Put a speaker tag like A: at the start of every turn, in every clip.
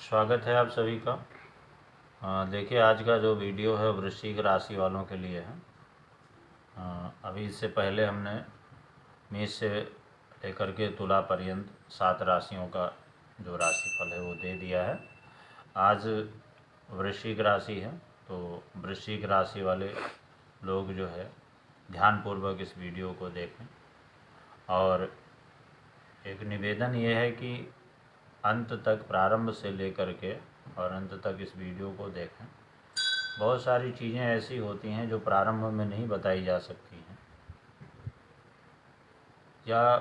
A: स्वागत है आप सभी का। देखिए, आज का जो वीडियो है वृश्चिक राशि वालों के लिए है। अभी इससे पहले हमने मेष से लेकर के तुला पर्यंत 7 राशियों का जो राशिफल है वो दे दिया है। आज वृश्चिक राशि है, तो वृश्चिक राशि वाले लोग जो है ध्यानपूर्वक इस वीडियो को देखें। और एक निवेदन ये है कि अंत तक, प्रारंभ से लेकर के और अंत तक इस वीडियो को देखें। बहुत सारी चीज़ें ऐसी होती हैं जो प्रारंभ में नहीं बताई जा सकती हैं, या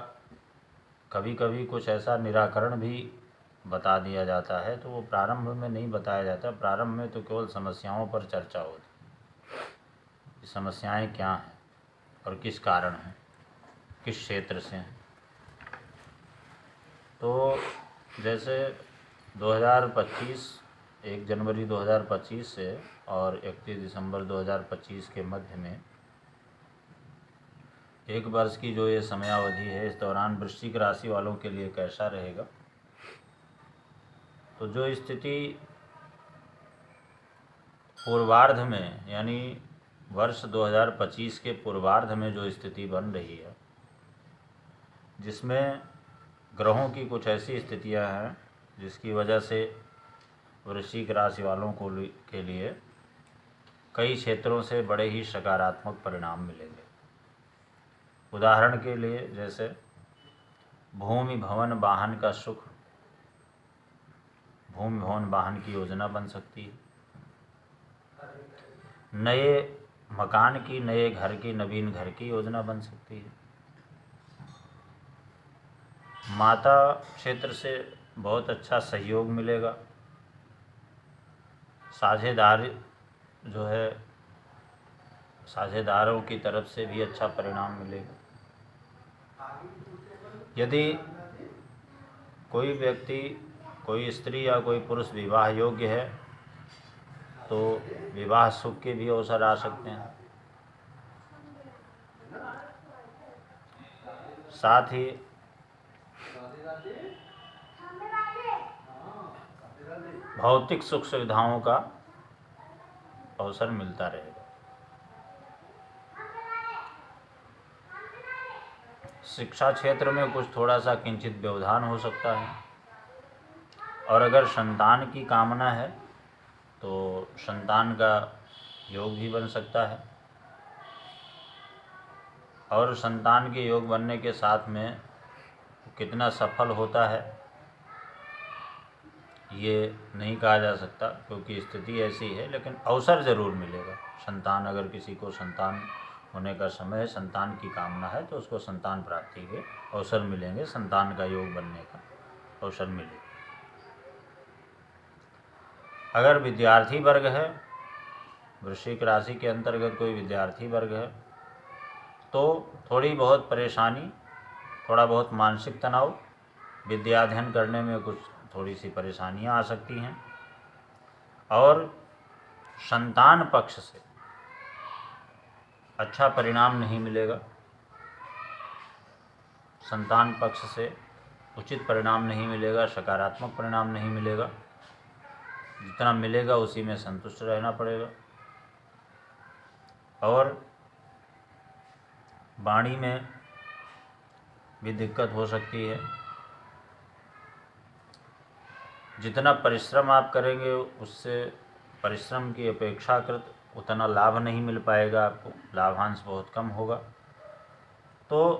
A: कभी कभी कुछ ऐसा निराकरण भी बता दिया जाता है, तो वो प्रारंभ में नहीं बताया जाता। प्रारंभ में तो केवल समस्याओं पर चर्चा होती है कि समस्याएं क्या हैं और किस कारण हैं, किस क्षेत्र से हैं। तो जैसे 2025, 1 जनवरी 2025 से और 31 दिसंबर 2025 के मध्य में एक वर्ष की जो ये समयावधि है, इस दौरान वृश्चिक राशि वालों के लिए कैसा रहेगा। तो जो स्थिति पूर्वार्ध में, यानी वर्ष 2025 के पूर्वार्ध में जो स्थिति बन रही है, जिसमें ग्रहों की कुछ ऐसी स्थितियां हैं जिसकी वजह से वृश्चिक राशि वालों के लिए कई क्षेत्रों से बड़े ही सकारात्मक परिणाम मिलेंगे। उदाहरण के लिए, जैसे भूमि भवन वाहन का सुख, भूमि भवन वाहन की योजना बन सकती है। नए मकान की, नए घर की, नवीन घर की योजना बन सकती है। माता क्षेत्र से बहुत अच्छा सहयोग मिलेगा। साझेदार जो है, साझेदारों की तरफ से भी अच्छा परिणाम मिलेगा। यदि कोई व्यक्ति, कोई स्त्री या कोई पुरुष विवाह योग्य है तो विवाह सुख के भी अवसर आ सकते हैं। साथ ही भौतिक सुख सुविधाओं का अवसर मिलता रहेगा। शिक्षा क्षेत्र में कुछ थोड़ा सा किंचित व्यवधान हो सकता है। और अगर संतान की कामना है तो संतान का योग भी बन सकता है। और संतान के योग बनने के साथ में कितना सफल होता है ये नहीं कहा जा सकता, क्योंकि स्थिति ऐसी है। लेकिन अवसर ज़रूर मिलेगा। संतान, अगर किसी को संतान होने का समय है, संतान की कामना है, तो उसको संतान प्राप्ति के अवसर मिलेंगे, संतान का योग बनने का अवसर मिलेगा। अगर विद्यार्थी वर्ग है, वृश्चिक राशि के अंतर्गत कोई विद्यार्थी वर्ग है, तो थोड़ी बहुत परेशानी, थोड़ा बहुत मानसिक तनाव, विद्या अध्ययन करने में कुछ थोड़ी सी परेशानियां आ सकती हैं। और संतान पक्ष से अच्छा परिणाम नहीं मिलेगा। संतान पक्ष से उचित परिणाम नहीं मिलेगा, सकारात्मक परिणाम नहीं मिलेगा। जितना मिलेगा उसी में संतुष्ट रहना पड़ेगा। और वाणी में भी दिक्कत हो सकती है। जितना परिश्रम आप करेंगे उससे परिश्रम की अपेक्षाकृत उतना लाभ नहीं मिल पाएगा आपको, लाभांश बहुत कम होगा। तो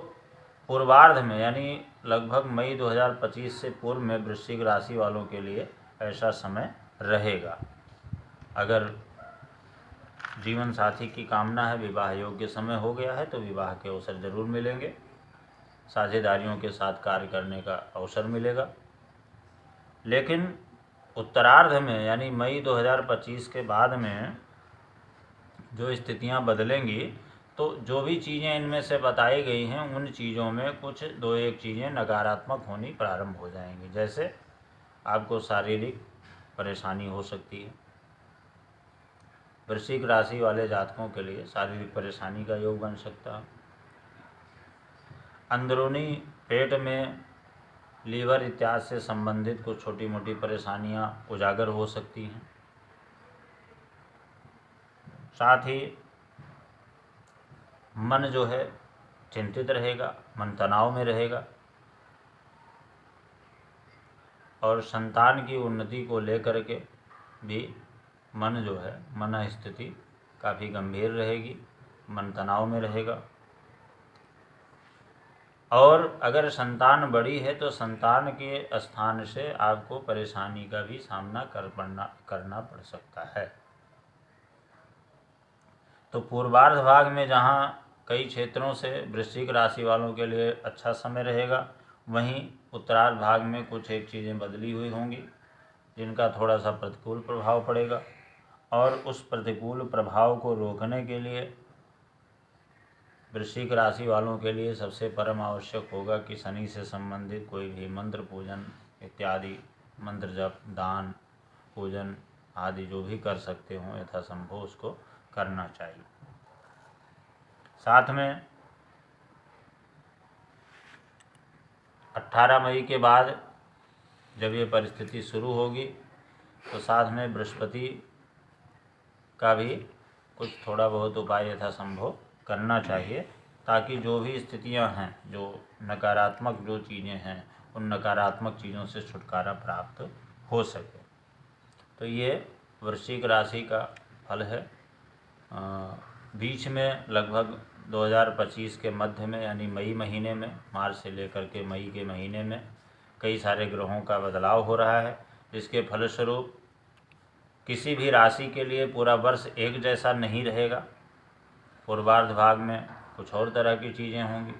A: पूर्वार्ध में, यानी लगभग मई 2025 से पूर्व में वृश्चिक राशि वालों के लिए ऐसा समय रहेगा। अगर जीवन साथी की कामना है, विवाह योग्य समय हो गया है, तो विवाह के अवसर जरूर मिलेंगे। साझेदारियों के साथ कार्य करने का अवसर मिलेगा। लेकिन उत्तरार्ध में, यानी मई 2025 के बाद में जो स्थितियां बदलेंगी, तो जो भी चीज़ें इनमें से बताई गई हैं, उन चीज़ों में कुछ 2-1 चीज़ें नकारात्मक होनी प्रारंभ हो जाएंगी। जैसे आपको शारीरिक परेशानी हो सकती है। वृश्चिक राशि वाले जातकों के लिए शारीरिक परेशानी का योग बन सकता है। अंदरूनी पेट में लीवर इत्यादि से संबंधित कुछ छोटी मोटी परेशानियां उजागर हो सकती हैं। साथ ही मन जो है चिंतित रहेगा, मन तनाव में रहेगा और संतान की उन्नति को लेकर के भी मन जो है, मन स्थिति काफ़ी गंभीर रहेगी, मन तनाव में रहेगा। और अगर संतान बड़ी है तो संतान के स्थान से आपको परेशानी का भी सामना करना पड़ सकता है। तो पूर्वार्ध भाग में जहाँ कई क्षेत्रों से वृश्चिक राशि वालों के लिए अच्छा समय रहेगा, वहीं उत्तरार्ध भाग में कुछ एक चीज़ें बदली हुई होंगी जिनका थोड़ा सा प्रतिकूल प्रभाव पड़ेगा। और उस प्रतिकूल प्रभाव को रोकने के लिए वृश्चिक राशि वालों के लिए सबसे परम आवश्यक होगा कि शनि से संबंधित कोई भी मंत्र पूजन इत्यादि, मंत्र जप, दान, पूजन आदि जो भी कर सकते हों यथासंभव उसको करना चाहिए। साथ में 18 मई के बाद जब ये परिस्थिति शुरू होगी तो साथ में बृहस्पति का भी कुछ थोड़ा बहुत उपाय यथासंभव करना चाहिए, ताकि जो भी स्थितियां हैं, जो नकारात्मक जो चीज़ें हैं, उन नकारात्मक चीज़ों से छुटकारा प्राप्त हो सके। तो ये वृश्चिक राशि का फल है। बीच में लगभग 2025 के मध्य में यानी मई महीने में, मार्च से लेकर के मई के महीने में कई सारे ग्रहों का बदलाव हो रहा है, जिसके फलस्वरूप किसी भी राशि के लिए पूरा वर्ष एक जैसा नहीं रहेगा। पूर्वार्ध भाग में कुछ और तरह की चीज़ें होंगी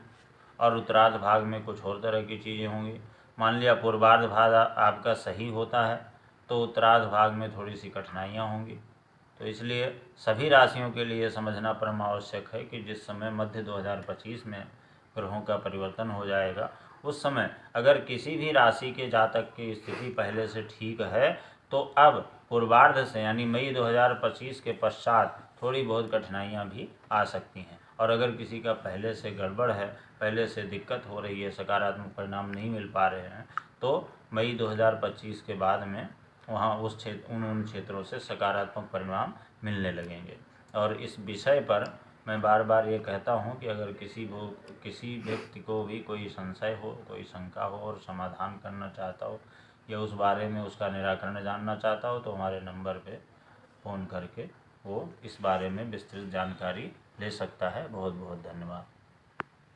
A: और उत्तरार्ध भाग में कुछ और तरह की चीज़ें होंगी। मान लिया पूर्वार्ध भाग आपका सही होता है तो उत्तरार्ध भाग में थोड़ी सी कठिनाइयाँ होंगी। तो इसलिए सभी राशियों के लिए समझना परम आवश्यक है कि जिस समय मध्य 2025 में ग्रहों का परिवर्तन हो जाएगा, उस समय अगर किसी भी राशि के जातक की स्थिति पहले से ठीक है तो अब पूर्वार्ध से यानी मई 2025 के पश्चात थोड़ी बहुत कठिनाइयाँ भी आ सकती हैं। और अगर किसी का पहले से गड़बड़ है, पहले से दिक्कत हो रही है, सकारात्मक परिणाम नहीं मिल पा रहे हैं, तो मई 2025 के बाद में वहाँ उन क्षेत्रों से सकारात्मक परिणाम मिलने लगेंगे। और इस विषय पर मैं बार बार ये कहता हूँ कि अगर किसी व्यक्ति को भी कोई संशय हो, कोई शंका हो और समाधान करना चाहता हो या उस बारे में उसका निराकरण जानना चाहता हो तो हमारे नंबर पे फ़ोन करके वो इस बारे में विस्तृत जानकारी ले सकता है। बहुत बहुत धन्यवाद।